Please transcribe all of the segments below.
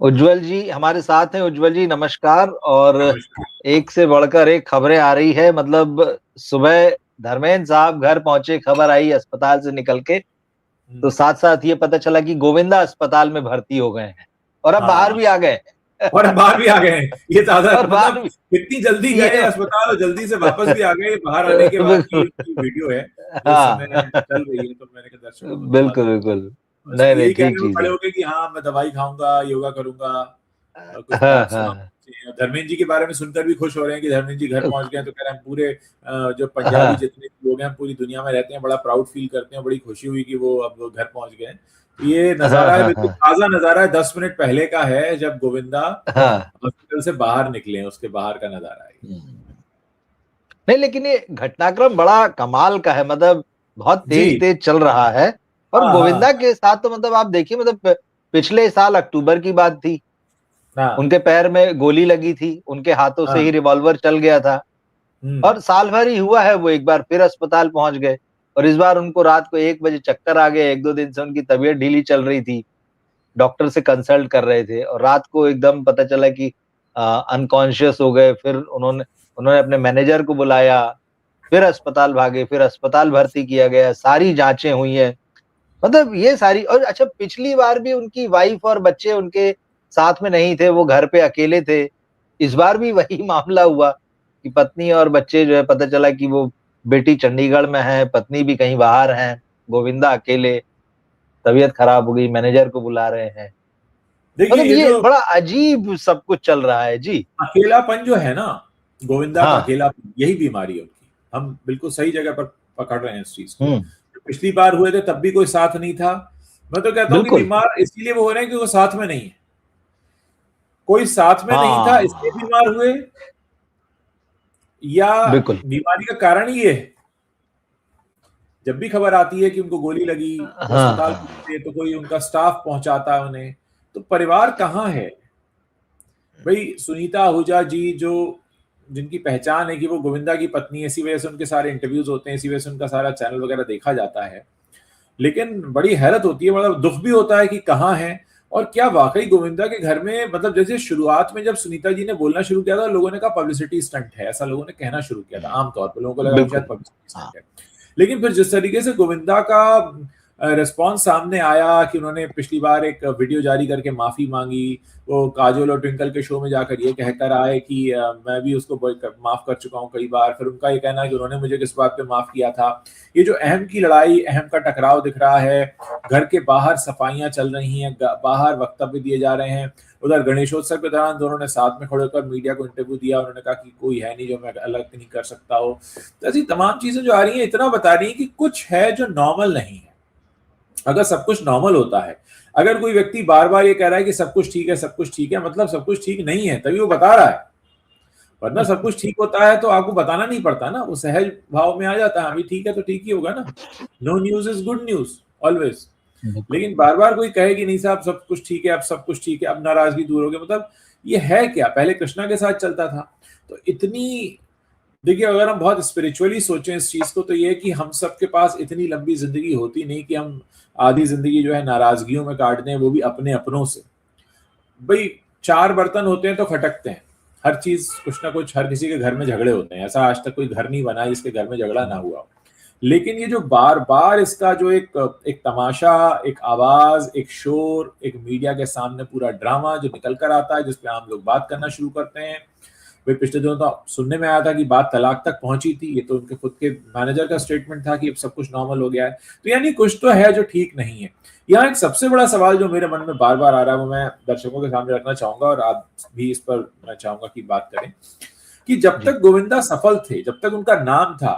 उज्जवल जी हमारे साथ हैं। उज्जवल जी नमस्कार। और नमस्कार। एक से बढ़कर एक खबरें आ रही है। मतलब सुबह धर्मेंद्र साहब घर पहुंचे, खबर आई अस्पताल से निकल के, तो साथ साथ ये पता चला कि गोविंदा अस्पताल में भर्ती हो गए हैं और अब बाहर हाँ, भी आ गए। और बाहर भी आ गए हैं। ये ज्यादा और बाहर मतलब भी कितनी जल्दी ये गए अस्पताल और जल्दी से वापस भी आ गए। बाहर आने के बाद की बिल्कुल। वीडियो है जो इस समय हाँ चल रही है, तो मैंने कहा दर्शकों को दिखा बिल्कुल दूं। बिल्कुल। बस नहीं नहीं, यही ठीक कहने में चीज खड़े है। हो गए कि हाँ मैं दवाई खाऊंगा, योगा करूंगा, कुछ हाँ बात सुना। हाँ धर्मेंद्र जी के बारे में सुनकर भी खुश हो रहे हैं कि धर्मेंद्र जी घर पहुंच गए हैं, तो कह रहे हैं पूरे जो पंजाबी हाँ जितने लोग हैं पूरी दुनिया में रहते हैं, बड़ा प्राउड फील करते हैं, बड़ी खुशी हुई कि वो अब घर पहुंच गए हैं। तो ये हाँ नजारा है, हाँ बिल्कुल हाँ ताजा नजारा है, 10 मिनट पहले का है जब गोविंदा हाँ। हॉस्पिटल से बाहर निकले हैं, उसके बाहर का नजारा है। नहीं, लेकिन ये घटनाक्रम बड़ा कमाल का है। मतलब बहुत जी। तेज तेज चल रहा है। और हाँ हाँ गोविंदा के साथ तो मतलब आप देखिए, मतलब पिछले साल अक्टूबर की बात थी, हाँ उनके पैर में गोली लगी थी, उनके हाथों से ही हाँ। रिवॉल्वर चल गया था। हम्म। और साल भर ही हुआ है, वो एक बार फिर अस्पताल पहुंच गए। और इस बार उनको रात को 1 बजे चक्कर आ गए। 1-2 दिन से उनकी तबीयत ढीली चल रही थी, डॉक्टर से कंसल्ट कर रहे थे, और रात को एकदम पता चला कि अनकॉन्शियस हो गए। फिर उन्होंने उन्होंने अपने मैनेजर को बुलाया, फिर अस्पताल भागे, फिर अस्पताल भर्ती किया गया, सारी जांचें हुई हैं। मतलब ये सारी, और अच्छा पिछली बार भी उनकी वाइफ और बच्चे उनके साथ में नहीं थे, वो घर पे अकेले थे। इस बार भी वही मामला हुआ कि पत्नी और बच्चे जो है, पता चला कि वो बेटी चंडीगढ़ में है, पत्नी भी कहीं बाहर है, गोविंदा अकेले। तबीयत खराब हो गई, मैनेजर को बुला रहे हैं। देखिए मतलब ये ये जो बड़ा अजीब सब कुछ चल रहा है जी। अकेलापन जो है ना, गोविंदा का हाँ। अकेलापन, यही बीमारी है उनकी। हम बिल्कुल सही जगह पर पकड़ रहे हैं इस चीज को। हम्म। पिछली बार हुए थे तब भी कोई साथ नहीं था। मैं तो कहता हूं कि बिल्कुल। बीमार इसीलिए वो हो रहे हैं कि वो साथ में नहीं है। कोई साथ में नहीं था इसलिए हाँ बीमार हुए, या बिल्कुल। बीमारी का कारण ही है। जब भी खबर आती है कि उनको गोली लगी, वो हाँ अस्पताल हाँ। पहुंचते तो कोई उनका स्टाफ पहुंचाता है उन्हें। तो परिवार कहाँ है भाई? सुनीता आहूजा जी, जो जिनकी पहचान है कि वो गोविंदा की पत्नी है, इसी वजह से उनके सारे इंटरव्यूज होते हैं, इसी वजह से उनका सारा चैनल वगैरह देखा जाता है। लेकिन बड़ी हैरत होती है, मतलब दुख भी होता है कि कहाँ है। और क्या वाकई गोविंदा के घर में, मतलब जैसे शुरुआत में जब सुनीता जी ने बोलना शुरू किया था, लोगों ने कहा पब्लिसिटी स्टंट है, ऐसा लोगों ने कहना शुरू किया था। आमतौर पर लोगों को लगा कि शायद बिल्कुल। पब्लिसिटी हाँ स्टंट है। लेकिन फिर जिस तरीके से गोविंदा का रिस्पॉन्स सामने आया कि उन्होंने पिछली बार एक वीडियो जारी करके माफी मांगी, वो काजोल और ट्विंकल के शो में जाकर ये कहकर आए कि मैं भी उसको माफ कर चुका हूँ कई बार। फिर उनका ये कहना है कि उन्होंने मुझे किस बात पे माफ किया था। ये जो अहम की लड़ाई, अहम का टकराव दिख रहा है, घर के बाहर सफाइयां चल रही हैं, बाहर वक्तव्य दिए जा रहे हैं। उधर गणेशोत्सव के दौरान दोनों ने साथ में खड़े होकर मीडिया को इंटरव्यू दिया, उन्होंने कहा कि कोई है नहीं जो मैं अलग नहीं कर सकता हो। तो ऐसी तमाम चीजें जो आ रही हैं, इतना बता रही हैं कि कुछ है जो नॉर्मल नहीं है। अगर सब कुछ नॉर्मल होता है, अगर कोई व्यक्ति बार बार ये कह रहा है कि सब कुछ ठीक है, सब कुछ ठीक है, मतलब सब कुछ ठीक नहीं है, तभी वो बता रहा है। वरना सब कुछ ठीक होता है तो आपको बताना नहीं पड़ता ना, वो सहज भाव में आ जाता है, अभी ठीक है तो ठीक ही होगा ना। No news is good news always. बिल्कुल। लेकिन बार बार कोई कहे कि नहीं साहब सब कुछ ठीक है, अब सब कुछ ठीक है, अब नाराजगी दूर हो गई, मतलब ये है क्या? पहले कृष्णा के साथ चलता था। तो इतनी, देखिए अगर हम बहुत स्पिरिचुअली सोचें इस चीज को, तो ये है कि हम सबके पास इतनी लंबी जिंदगी होती नहीं कि हम आधी जिंदगी जो है नाराजगियों में काट दें, वो भी अपने अपनों से। भाई, चार बर्तन होते हैं तो खटकते हैं। हर चीज कुछ ना कुछ, हर किसी के घर में झगड़े होते हैं, ऐसा आज तक कोई घर नहीं बना जिसके घर में झगड़ा ना हुआ हो। लेकिन ये जो बार बार इसका जो एक एक तमाशा, एक आवाज, एक शोर, एक मीडिया के सामने पूरा ड्रामा जो निकल कर आता है, जिसपे आम लोग बात करना शुरू करते हैं। वे पिछले दिनों तो सुनने में आया था कि बात तलाक तक पहुंची थी, ये तो उनके खुद के मैनेजर का स्टेटमेंट था कि अब सब कुछ नॉर्मल हो गया है। तो यानी कुछ तो है जो ठीक नहीं है। यहाँ एक सबसे बड़ा सवाल जो मेरे मन में बार बार आ रहा है, वो मैं दर्शकों के सामने रखना चाहूंगा, और आप भी इस पर मैं चाहूंगा कि बात करें, कि जब जी। तक गोविंदा सफल थे, जब तक उनका नाम था,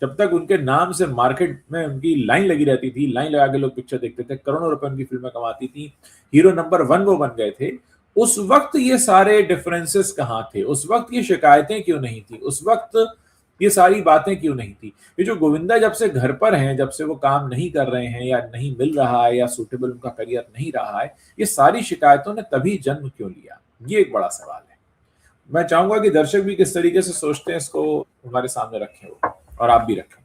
जब तक उनके नाम से मार्केट में उनकी लाइन लगी रहती थी, लाइन लगा के लोग पिक्चर देखते थे, करोड़ों रुपए उनकी फिल्में कमाती थी, हीरो नंबर 1 वो बन गए थे, उस वक्त ये सारे डिफरेंसेस कहाँ थे? उस वक्त ये शिकायतें क्यों नहीं थी? उस वक्त ये सारी बातें क्यों नहीं थी? ये जो गोविंदा जब से घर पर हैं, जब से वो काम नहीं कर रहे हैं, या नहीं मिल रहा है, या सूटेबल उनका करियर नहीं रहा है, ये सारी शिकायतों ने तभी जन्म क्यों लिया? ये एक बड़ा सवाल है। मैं चाहूंगा कि दर्शक भी किस तरीके से सोचते हैं इसको हमारे सामने रखें, और आप भी रखें।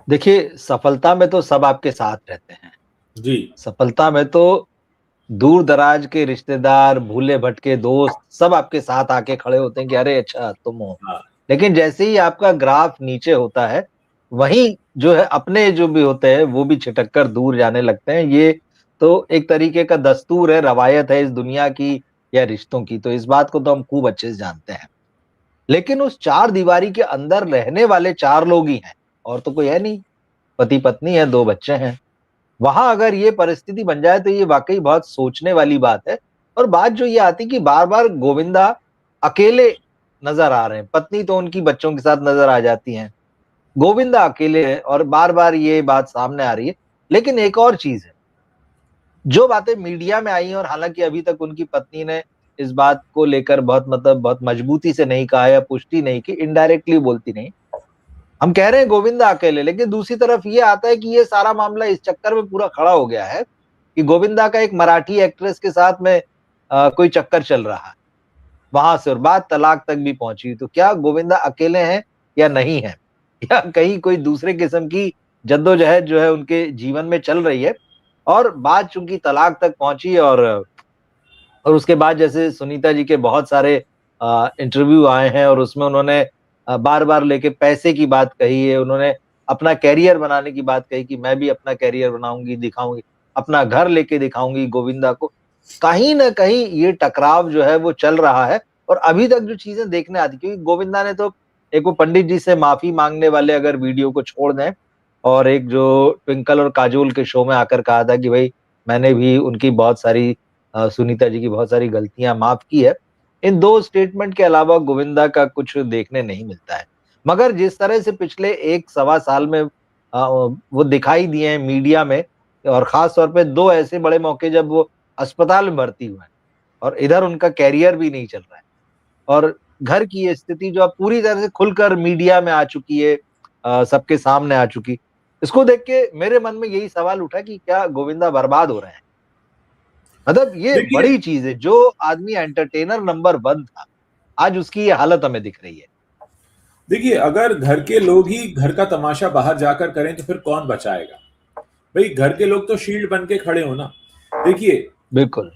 देखिए, सफलता में तो सब आपके साथ रहते हैं। जी। सफलता में तो दूर दराज के रिश्तेदार, भूले भटके दोस्त सब आपके साथ आके खड़े होते हैं कि अरे अच्छा तुम हो। हाँ, लेकिन जैसे ही आपका ग्राफ नीचे होता है, वहीं जो है अपने जो भी होते हैं वो भी छिटक कर दूर जाने लगते हैं। ये तो एक तरीके का दस्तूर है, रवायत है इस दुनिया की या रिश्तों की, तो इस बात को तो हम खूब अच्छे से जानते हैं। लेकिन उस चार दीवारी के अंदर रहने वाले 4 लोग ही हैं, और तो कोई है नहीं। पति-पत्नी है, 2 बच्चे हैं। वहाँ अगर ये परिस्थिति बन जाए तो ये वाक़ई बहुत सोचने वाली बात है। और बात जो ये आती है कि बार-बार गोविंदा अकेले नज़र आ रहे हैं। पत्नी तो उनकी बच्चों के साथ नज़र आ जाती हैं। गोविंदा अकेले हैं और बार-बार ये बात सामने आ रही है। लेकिन एक और चीज़ है, जो बातें मीडिया में आई हैं और हालाँकि अभी तक उनकी पत्नी ने इस बात को लेकर बहुत मतलब बहुत मजबूती से नहीं कहा या पुष्टि नहीं की, इनडायरेक्टली बोलती नहीं। हम कह रहे हैं गोविंदा अकेले, लेकिन दूसरी तरफ ये आता है कि ये सारा मामला इस चक्कर में पूरा खड़ा हो गया है कि गोविंदा का एक मराठी एक्ट्रेस के साथ में कोई चक्कर चल रहा है। वहाँ से और बात तलाक तक भी पहुँची। तो क्या गोविंदा अकेले हैं या नहीं हैं? या कहीं कोई दूसरे किस्म की जद्दोजहद जो है उनके जीवन में चल रही है? और बात चूँकि तलाक तक पहुँची और उसके बाद जैसे सुनीता जी के बहुत सारे इंटरव्यू आए हैं और उसमें उन्होंने बार-बार लेके पैसे की बात कही है, उन्होंने अपना करियर बनाने की बात कही कि मैं भी अपना करियर बनाऊँगी, दिखाऊँगी, अपना घर लेके दिखाऊँगी गोविंदा को। कहीं न कहीं ये टकराव जो है वो चल रहा है और अभी तक जो चीज़ें देखने आती क्योंकि गोविंदा ने तो एक वो पंडित जी से माफ़ी माँगने वाले अगर वीडियो को छोड़ दें और एक जो ट्विंकल और काजोल के शो में आकर कहा था कि भई मैंने भी उनकी बहुत सारी सुनीता जी की बहुत सारी गलतियाँ माफ़ की है। इन 2 स्टेटमेंट के अलावा गोविंदा का कुछ देखने नहीं मिलता है। मगर जिस तरह से पिछले 1 सवा साल में वो दिखाई दिए हैं मीडिया में और ख़ास तौर पे 2 ऐसे बड़े मौके जब वो अस्पताल में भर्ती हुए हैं और इधर उनका करियर भी नहीं चल रहा है और घर की ये स्थिति जो अब पूरी तरह से खुलकर मीडिया में आ चुकी है सबके सामने आ चुकी। इसको देख के मेरे मन में यही सवाल उठा कि क्या गोविंदा बर्बाद हो रहे हैं? मतलब ये देखिए बड़ी चीज़ है, जो आदमी एंटरटेनर नंबर 1 था, आज उसकी ये हालत हमें दिख रही है। देखिए, अगर घर के लोग ही घर का तमाशा बाहर जाकर करें तो फिर कौन बचाएगा? भाई घर के लोग तो शील्ड बन के खड़े हो ना। देखिए, बिल्कुल।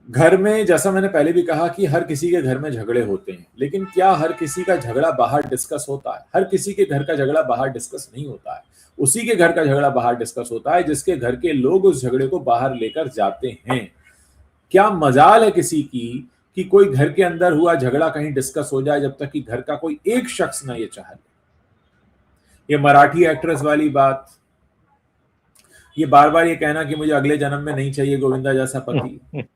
घर में जैसा मैंने पहले भी कहा कि हर किसी के घर में झगड़े होते हैं, लेकिन क्या हर किसी का झगड़ा बाहर डिस्कस होता है? हर किसी के घर का झगड़ा बाहर डिस्कस नहीं होता है। उसी के घर का झगड़ा बाहर डिस्कस होता है जिसके घर के लोग उस झगड़े को बाहर लेकर जाते हैं। क्या मजाल है किसी की कि कोई घर के अंदर हुआ झगड़ा कहीं डिस्कस हो जाए जब तक कि घर का कोई एक शख्स ना ये चाह ले। ये मराठी एक्ट्रेस वाली बात, ये बार बार ये कहना कि मुझे अगले जन्म में नहीं चाहिए गोविंदा जैसा पति,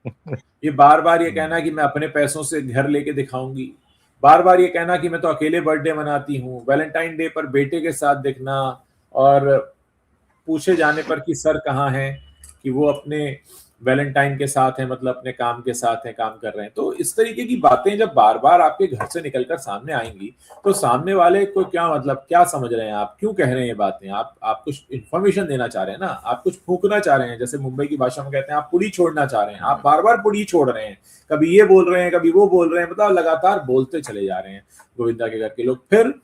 ये बार बार ये कहना कि मैं अपने पैसों से घर लेके दिखाऊंगी, बार बार ये कहना कि मैं तो अकेले बर्थडे मनाती हूँ, वैलेंटाइन डे पर बेटे के साथ दिखना और पूछे जाने पर कि सर कहाँ हैं कि वो अपने वैलेंटाइन के साथ है, मतलब अपने काम के साथ है, काम कर रहे हैं। तो इस तरीके की बातें जब बार बार आपके घर से निकलकर सामने आएंगी तो सामने वाले को क्या मतलब, क्या समझ रहे हैं आप, क्यों कह रहे हैं ये बातें? आप कुछ इन्फॉर्मेशन देना चाह रहे हैं ना, आप कुछ फूकना चाह रहे हैं, जैसे मुंबई की भाषा में कहते हैं आप पुड़ी छोड़ना चाह रहे हैं। आप बार बार पुड़ी छोड़ रहे हैं, कभी ये बोल रहे हैं कभी वो बोल रहे हैं, मतलब लगातार बोलते चले जा रहे हैं गोविंदा के घर के लोग। फिर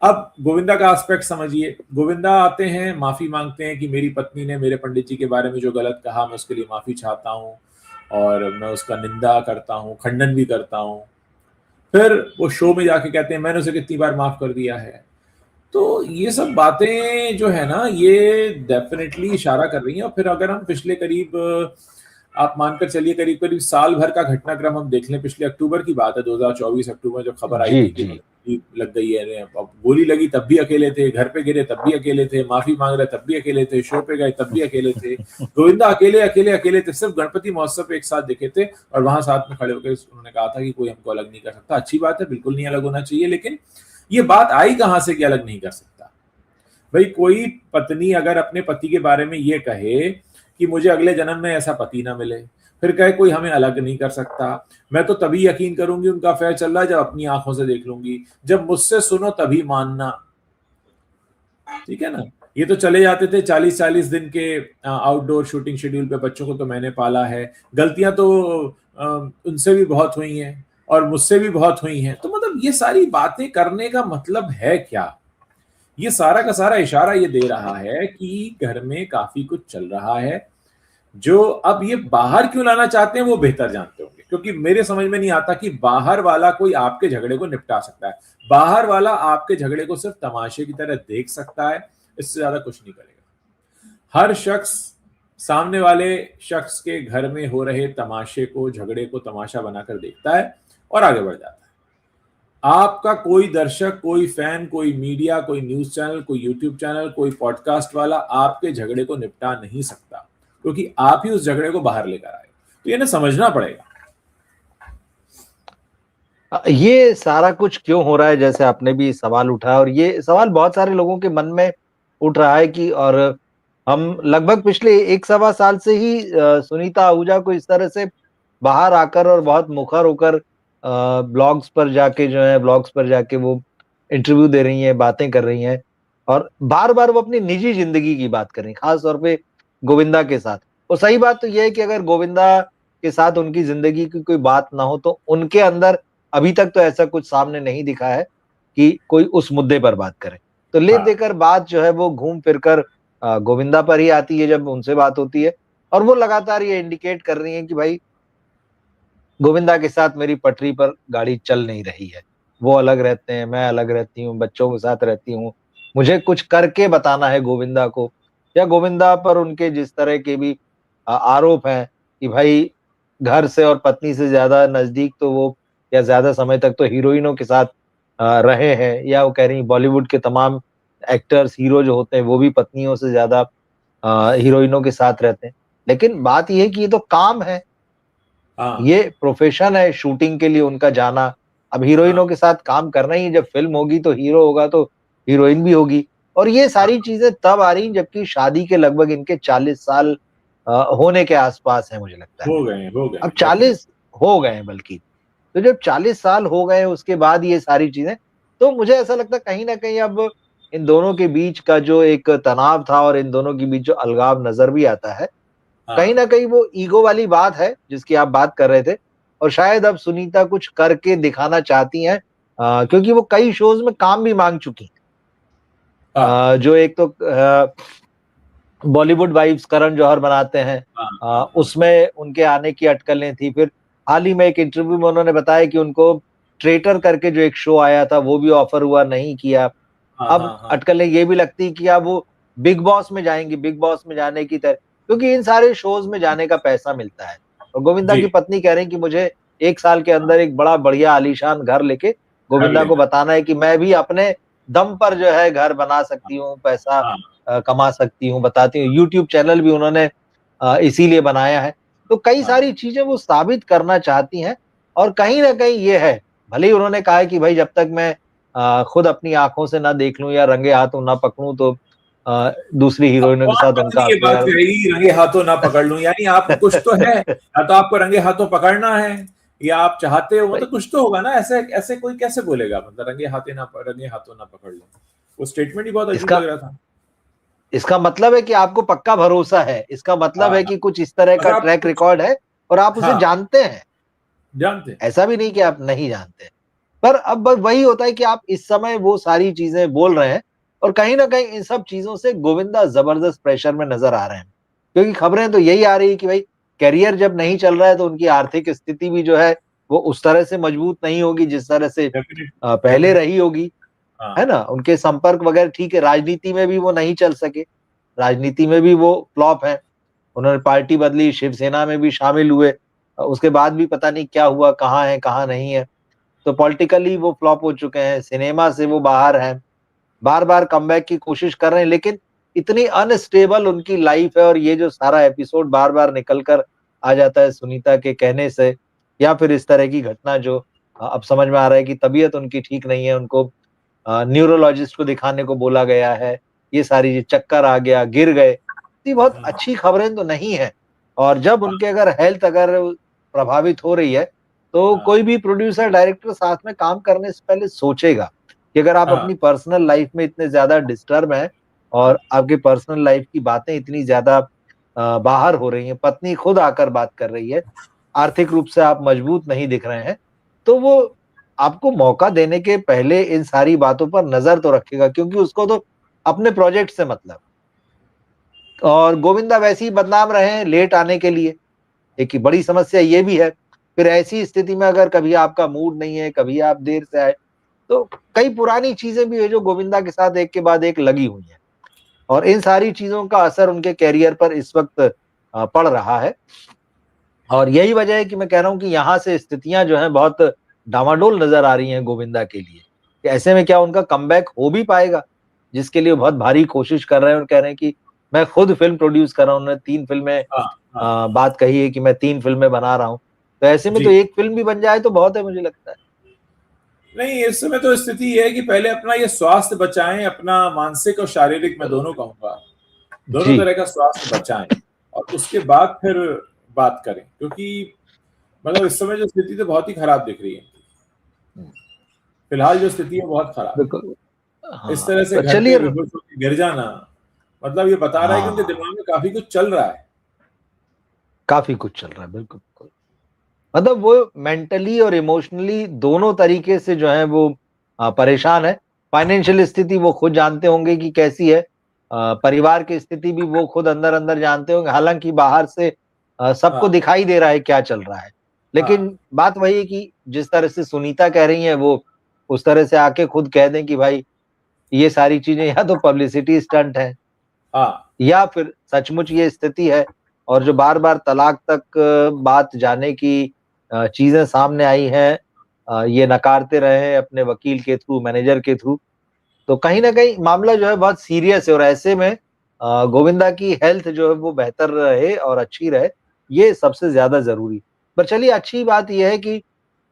अब गोविंदा का एस्पेक्ट समझिए। गोविंदा आते हैं, माफी मांगते हैं कि मेरी पत्नी ने मेरे पंडित जी के बारे में जो गलत कहा मैं उसके लिए माफी चाहता हूँ और मैं उसका निंदा करता हूँ, खंडन भी करता हूँ। फिर वो शो में जाके कहते हैं मैंने उसे कितनी बार माफ कर दिया है। तो ये सब बातें जो है ना, ये डेफिनेटली इशारा कर रही हैं। और फिर अगर हम पिछले करीब, आप मानकर चलिए करीब करीब साल भर का घटनाक्रम हम देख लें, पिछले अक्टूबर की बात है, 2024 अक्टूबर जो खबर आई जी, थी कि जी। लग गई है, अब गोली लगी तब भी अकेले थे, घर पे गिरे तब भी अकेले थे, माफी मांग रहे तब भी अकेले थे, शो पे गए तब भी अकेले थे। गोविंदा अकेले अकेले अकेले थे। सिर्फ गणपति महोत्सव पे एक साथ दिखे थे और वहां साथ में खड़े होकर उन्होंने कहा था कि कोई हमको अलग नहीं कर सकता। अच्छी बात है, बिल्कुल नहीं अलग होना चाहिए, लेकिन ये बात आई कहां से कि अलग नहीं कर सकता? भाई कोई पत्नी अगर अपने पति के बारे में ये कहे कि मुझे अगले जन्म में ऐसा पति ना मिले, फिर कहे कोई हमें अलग नहीं कर सकता, मैं तो तभी यकीन करूंगी उनका अफेयर चल रहा है जब अपनी आंखों से देख लूंगी, जब मुझसे सुनो तभी मानना। ठीक है ना? ये तो चले जाते थे 40-40 दिन के आउटडोर शूटिंग शेड्यूल पे, बच्चों को तो मैंने पाला है, गलतियां तो उनसे भी बहुत हुई हैं और मुझसे भी बहुत हुई हैं। तो मतलब ये सारी बातें करने का मतलब है क्या? ये सारा का सारा इशारा ये दे रहा है कि घर में काफी कुछ चल रहा है, जो अब ये बाहर क्यों लाना चाहते हैं वो बेहतर जानते होंगे, क्योंकि मेरे समझ में नहीं आता कि बाहर वाला कोई आपके झगड़े को निपटा सकता है। बाहर वाला आपके झगड़े को सिर्फ तमाशे की तरह देख सकता है, इससे ज्यादा कुछ नहीं करेगा। हर शख्स सामने वाले शख्स के घर में हो रहे तमाशे को, झगड़े को तमाशा बनाकर देखता है और आगे बढ़ जाता है। आपका कोई दर्शक, कोई फैन, कोई मीडिया, कोई न्यूज चैनल, कोई यूट्यूब चैनल, कोई पॉडकास्ट वाला आपके झगड़े को निपटा नहीं सकता, क्योंकि आप ही उस झगड़े को बाहर लेकर आए। तो ये ना समझना पड़ेगा। ये सारा कुछ क्यों हो रहा है, जैसे आपने भी सवाल उठाया, और ये सवाल बहुत सारे लोगों के मन में उठ रहा है कि, और हम लगभग पिछले 1 सवा साल से ही सुनीता आहूजा को इस तरह से बाहर आकर और बहुत मुखर होकर ब्लॉग्स पर जाके जो है, ब्लॉग्स पर जाके वो इंटरव्यू दे रही हैं, बातें कर रही हैं, और बार बार वो अपनी निजी जिंदगी की बात कर रही हैं, खास तौर पे गोविंदा के साथ। और सही बात तो यह है कि अगर गोविंदा के साथ उनकी जिंदगी की कोई बात ना हो तो उनके अंदर अभी तक तो ऐसा कुछ सामने नहीं दिखा है कि कोई उस मुद्दे पर बात करे। तो ले हाँ, देकर बात जो है वो घूम फिरकर गोविंदा पर ही आती है जब उनसे बात होती है, और वो लगातार ये इंडिकेट कर रही हैं कि भाई गोविंदा के साथ मेरी पटरी पर गाड़ी चल नहीं रही है। वो अलग रहते हैं, मैं अलग रहती हूँ, बच्चों के साथ रहती हूँ। मुझे कुछ करके बताना है गोविंदा को, या गोविंदा पर उनके जिस तरह के भी आरोप हैं कि भाई घर से और पत्नी से ज़्यादा नज़दीक तो वो, या ज़्यादा समय तक तो हीरोइनों के साथ रहे हैं, या वो कह रही हैं बॉलीवुड के तमाम एक्टर्स, हीरो जो होते हैं वो भी पत्नियों से ज़्यादा हीरोइनों के साथ रहते हैं। लेकिन बात ये है कि ये तो काम है, हाँ, ये प्रोफेशन है शूटिंग के लिए उनका जाना। अब हाँ, हीरोइनों के साथ काम करना ही है, जब फ़िल्म होगी तो हीरो होगा तो हीरोइन भी होगी। और ये सारी हाँ, चीज़ें तब आ रही हैं जबकि शादी के लगभग इनके 40 साल होने के आस-पास है मुझे लगता है। हो गए अब हैं, डेफिनेटली। 40 हो गए हैं बल्कि। तो जब 40 साल हो गए उसके बाद ये सारी चीज़ें, तो मुझे ऐसा लगता है कहीं न कहीं अब इन दोनों के बीच का जो एक तनाव था और इन दोनों के बीच जो अलगाव नज़र भी आता है, कहीं हाँ, न कहीं वो ईगो वाली बात है जिसकी आप बात कर रहे थे, और शायद अब सुनीता कुछ करके दिखाना चाहती हैं, क्योंकि वो कई शोज़ में काम भी माँग चुकी हैं। हाँ, जो एक तो बॉलीवुड वाइब्स करण जौहर बनाते हैं, हाँ, हाँ, हाँ, उसमें उनके आने की अटकलें थी। फिर हाल ही में एक इंटरव्यू में उन्होंने बताया कि उनको ट्रेटर करके जो एक शो आया था वो भी ऑफर हुआ, नहीं किया। हाँ, अब हाँ, हाँ, अटकलें ये भी लगती हैं कि अब वो बिग बॉस में जाएँगी, बिग बॉस में जाने की क्योंकि इन सारे शोज़ में जाने का पैसा मिलता है। और गोविंदा जी, की पत्नी कह रही हैं कि मुझे 1 साल के हाँ, अंदर एक बड़ा बढ़िया आलीशान घर लेके कर गोविंदा को लेना। बताना है कि मैं भी अपने दम पर जो है घर बना सकती हूँ, पैसा हाँ, कमा सकती हूँ, बताती हूँ। यूट्यूब चैनल भी उन्होंने इसीलिए बनाया है। तो कई हाँ, सारी चीज़ें वो साबित करना चाहती हैं, और कहीं न कहीं ये है, भले ही उन्होंने कहा है कि भाई जब तक मैं खुद अपनी आँखों से ना देख लूँ या रंगे हाथों ना पकड़ूँ तो दूसरी अब हीरोइनों के कौन साथ उनका पत्नी ये बात अफ़ेयर। कहेगी रंगे हाथों ना पकड़ लूं, यानी आप कुछ तो है, या तो आपको रंगे हाथों पकड़ना है, या आप चाहते हो, भाई मतलब कुछ तो होगा ना। ऐसे ऐसे कोई कैसे बोलेगा, मतलब रंगे हाथों ना पकड़ लो। वो स्टेटमेंट ही बहुत अजीब इसका लग रहा था। इसका मतलब है कि आपको पक्का भरोसा है। इसका मतलब हाँ, है कि कुछ इस तरह बस का आप ट्रैक कुछ, रिकॉर्ड है और आप उसे हाँ, जानते हैं। जानते हैं। ऐसा भी नहीं कि आप नहीं जानते। पर अब वही होता है कि आप इस समय वो सारी चीज़ें बोल रहे हैं, और कहीं न कहीं इन सब चीज़ों से गोविंदा ज़बरदस्त प्रेशर में नज़र आ रहे हैं। क्योंकि खबरें तो यही आ रही है कि भाई करियर जब नहीं चल रहा है तो उनकी आर्थिक स्थिति भी जो है वो उस तरह से मजबूत नहीं होगी जिस तरह से डेफिनेटली, पहले डेफिनेटली। रही होगी, हाँ, है ना? उनके संपर्क वगैरह ठीक है, राजनीति में भी वो नहीं चल सके, राजनीति में भी वो फ्लॉप हैं। उन्होंने पार्टी बदली, शिवसेना में भी शामिल हुए, उसके बाद भी पता नहीं क्या हुआ, कहाँ हैं, कहाँ नहीं है। तो पॉलिटिकली वो फ्लॉप हो चुके हैं, सिनेमा से वो बाहर हैं, बार-बार कमबैक की कोशिश कर रहे हैं, लेकिन इतनी अनस्टेबल उनकी लाइफ है, और ये जो सारा एपिसोड बार-बार निकल कर आ जाता है सुनीता के कहने से, या फिर इस तरह की घटना जो अब समझ में आ रहा है कि तबीयत उनकी ठीक नहीं है, उनको न्यूरोलॉजिस्ट को दिखाने को बोला गया है, ये सारी चक्कर आ गया, गिर गए। ये बहुत हाँ, अच्छी खबरें तो नहीं है, और जब उनके अगर हेल्थ अगर प्रभावित हो रही है, तो हाँ, कोई भी प्रोड्यूसर, डायरेक्टर साथ में काम करने से पहले सोचेगा कि अगर आप हाँ, अपनी पर्सनल लाइफ में इतने ज़्यादा डिस्टर्ब हैं और आपकी पर्सनल लाइफ की बातें इतनी ज़्यादा बाहर हो रही हैं, पत्नी खुद आकर बात कर रही है, आर्थिक रूप से आप मजबूत नहीं दिख रहे हैं, तो वो आपको मौका देने के पहले इन सारी बातों पर नज़र तो रखेगा, क्योंकि उसको तो अपने प्रोजेक्ट से मतलब है। और गोविंदा वैसे ही बदनाम रहे हैं लेट आने के लिए, एक बड़ी समस्या ये भी है। फिर ऐसी स्थिति में अगर कभी आपका मूड नहीं है, कभी आप देर से आए, तो कई पुरानी चीजें भी है जो गोविंदा के साथ एक के बाद एक लगी हुई हैं, और इन सारी चीजों का असर उनके कैरियर पर इस वक्त पड़ रहा है। और यही वजह है कि मैं कह रहा हूं कि यहाँ से स्थितियां जो हैं बहुत डामाडोल नजर आ रही हैं गोविंदा के लिए, कि ऐसे में क्या उनका कमबैक हो भी पाएगा, जिसके लिए वो बहुत भारी कोशिश कर रहे हैं और कह रहे हैं कि मैं खुद फिल्म प्रोड्यूस कर रहा हूँ। उन्होंने 3 फिल्में हाँ, हाँ। बात कही है कि मैं 3 फिल्में बना रहा हूँ, तो ऐसे में तो जी। एक फिल्म भी बन जाए तो बहुत है, मुझे लगता है। नहीं, इस समय तो स्थिति ये है कि पहले अपना ये स्वास्थ्य बचाएं, अपना मानसिक और शारीरिक, मैं दोनों कहूंगा, दोनों जी तरह का स्वास्थ्य बचाएं, और उसके बाद फिर बात करें, क्योंकि मतलब इस समय जो स्थिति तो बहुत ही खराब दिख रही है। फिलहाल जो स्थिति है बहुत खराब बिल्कुल। है। इस हाँ तरह से तो घर पे चलिए। बेहोश होकर गिर जाना, मतलब ये बता रहा है कि उनके हाँ, दिमाग में काफी कुछ चल रहा है। काफी कुछ चल रहा है, बिल्कुल बिल्कुल। मतलब वो मेंटली और इमोशनली दोनों तरीके से जो है वो परेशान है। फाइनेंशियल स्थिति वो खुद जानते होंगे कि कैसी है, परिवार की स्थिति भी वो खुद अंदर अंदर जानते होंगे, हालांकि बाहर से सबको हाँ, दिखाई दे रहा है क्या चल रहा है। हाँ, लेकिन बात वही है कि जिस तरह से सुनीता कह रही है, वो उस तरह से आके खुद कह दें कि भाई ये सारी चीजें या तो पब्लिसिटी स्टंट है, हाँ, या फिर सचमुच ये स्थिति है। और जो बार बार तलाक तक बात जाने की चीजें सामने आई हैं, ये नकारते रहे हैं अपने वकील के थ्रू, मैनेजर के थ्रू, तो कहीं ना कहीं मामला जो है बहुत सीरियस है। और ऐसे में गोविंदा की हेल्थ जो है वो बेहतर रहे और अच्छी रहे, ये सबसे ज्यादा जरूरी। पर चलिए, अच्छी बात यह है कि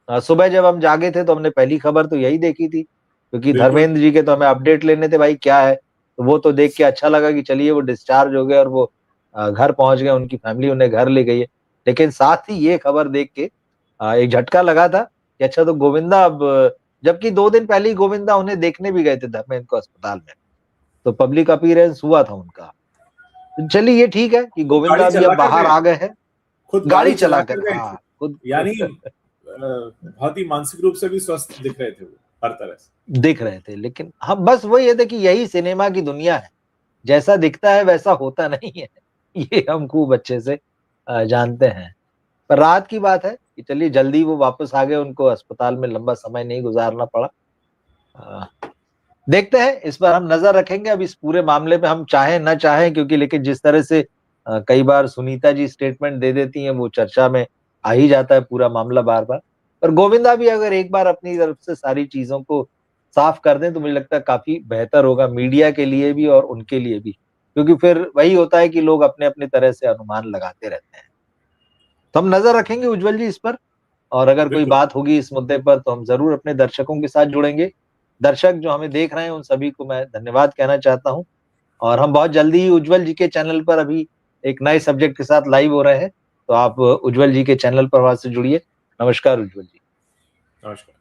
सुबह जब हम जागे थे तो हमने पहली खबर तो यही देखी थी, क्योंकि बिल्कुल। धर्मेंद्र जी के तो हमें अपडेट लेने थे भाई क्या है। तो वो तो देख के अच्छा लगा कि चलिए वो डिस्चार्ज हो गए और वो घर पहुंच गए, उनकी फैमिली उन्हें घर ले गई है। लेकिन साथ ही ये खबर देख के एक झटका लगा था कि अच्छा, तो गोविंदा अब, जबकि 2 दिन पहले ही गोविंदा उन्हें देखने भी गए थे धर्मेंद्र को अस्पताल में, तो पब्लिक अपीयरेंस हुआ था उनका। तो चलिए ये ठीक है कि खुद गाड़ी गोविंदा भी अब चला कर बाहर गए आ थे, गए हैं। खुद गाड़ी गाड़ी चला चलाकर, कर गए थे। हाँ खुद यानी बहुत ही मानसिक रूप से भी स्वस्थ दिख रहे थे वो, हर तरह से। दिख रहे थे। लेकिन हम बस वही है थे कि यही सिनेमा की दुनिया है, जैसा दिखता है वैसा होता नहीं है। ये हम खूब अच्छे से जानते हैं। पर रात की बात है कि चलिए जल्दी वो वापस आ गए, उनको अस्पताल में लंबा समय नहीं गुजारना पड़ा। अ, देखते हैं, इस पर हम नजर रखेंगे। अब इस पूरे मामले में हम चाहें न चाहें, क्योंकि लेकिन जिस तरह से कई बार सुनीता जी स्टेटमेंट दे देती हैं, वो चर्चा में आ ही जाता है पूरा मामला बार बार। पर गोविंदा भी अगर एक बार अपनी तरफ से सारी चीजों को साफ कर दें तो मुझे लगता है काफी बेहतर होगा, मीडिया के लिए भी और उनके लिए भी, क्योंकि फिर वही होता है कि लोग अपने अपने तरह से अनुमान लगाते रहते हैं। तो हम नजर रखेंगे उज्जवल जी इस पर, और अगर कोई बिल्कुल। बात होगी इस मुद्दे पर तो हम जरूर अपने दर्शकों के साथ जुड़ेंगे। दर्शक जो हमें देख रहे हैं उन सभी को मैं धन्यवाद कहना चाहता हूँ, और हम बहुत जल्दी ही उज्जवल जी के चैनल पर अभी एक नए सब्जेक्ट के साथ लाइव हो रहे हैं, तो आप उज्जवल जी के चैनल पर वहां से जुड़िए। नमस्कार उज्जवल जी। नमस्कार।